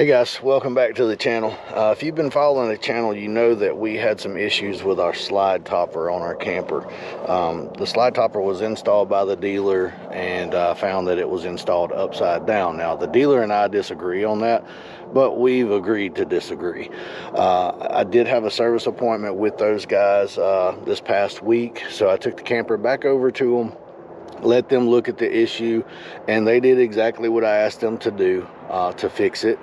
Hey guys, welcome back to the channel. If you've been following the channel, you know that we had some issues with our slide topper on our camper. The slide topper was installed by the dealer, and I found that it was installed upside down. Now, the dealer and I disagree on that, but we've agreed to disagree. I did have a service appointment with those guys this past week, so I took the camper back over to them, let them look at the issue, and they did exactly what I asked them to do to fix it,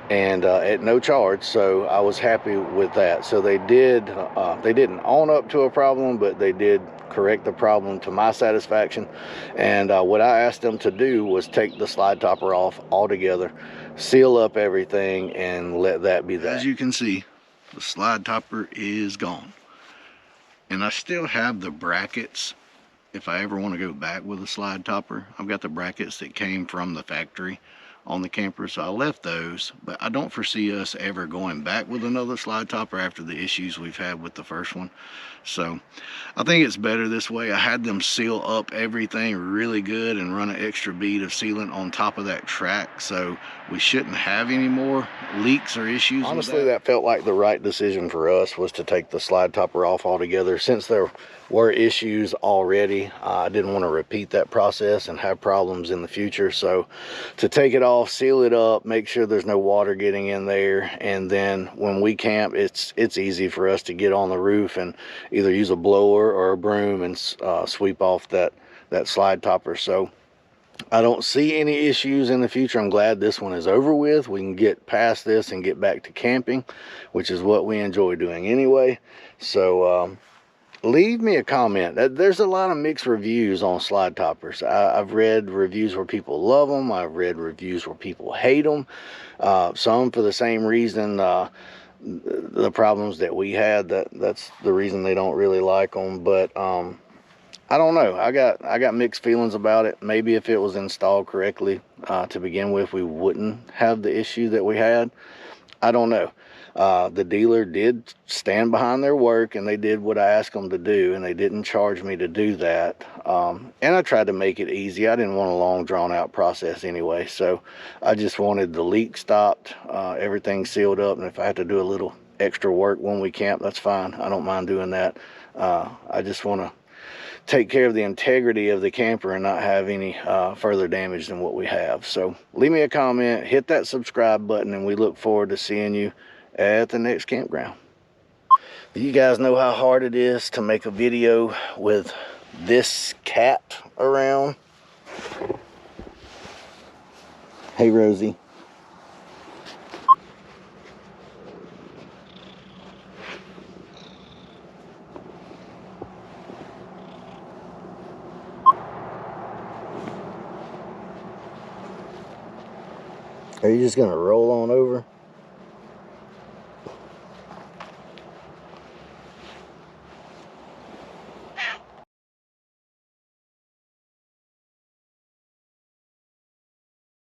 and at no charge. So I was happy with that. So they didn't own up to a problem, but they did correct the problem to my satisfaction. And what I asked them to do was take the slide topper off altogether, seal up everything, and let that be that. As you can see, the slide topper is gone, and I still have the brackets. If I ever want to go back with a slide topper, I've got the brackets that came from the factory on the camper, so I left those, but I don't foresee us ever going back with another slide topper after the issues we've had with the first one. So I think it's better this way. I had them seal up everything really good and run an extra bead of sealant on top of that track, so we shouldn't have any more leaks or issues. Honestly, that felt like the right decision for us, was to take the slide topper off altogether. Since there were issues already, I didn't want to repeat that process and have problems in the future. So to take it off, seal it up, make sure there's no water getting in there, and then when we camp, it's easy for us to get on the roof and either use a blower or a broom and sweep off that slide topper. So I don't see any issues in the future. I'm glad this one is over with. We can get past this and get back to camping, which is what we enjoy doing anyway. So leave me a comment. There's a lot of mixed reviews on slide toppers. I've read reviews where people love them. I've read reviews where people hate them. Some for the same reason, the problems that we had. That's the reason they don't really like them. But I don't know. I got mixed feelings about it. Maybe if it was installed correctly to begin with, we wouldn't have the issue that we had. I don't know. The dealer did stand behind their work, and they did what I asked them to do, and they didn't charge me to do that. And I tried to make it easy. I didn't want a long, drawn-out process anyway, so I just wanted the leak stopped, everything sealed up, and if I had to do a little extra work when we camp, that's fine. I don't mind doing that. I just want to take care of the integrity of the camper and not have any further damage than what we have. So leave me a comment, hit that subscribe button, and we look forward to seeing you at the next campground. You guys know how hard it is to make a video with this cat around. Hey, Rosie. Are you just gonna roll on over?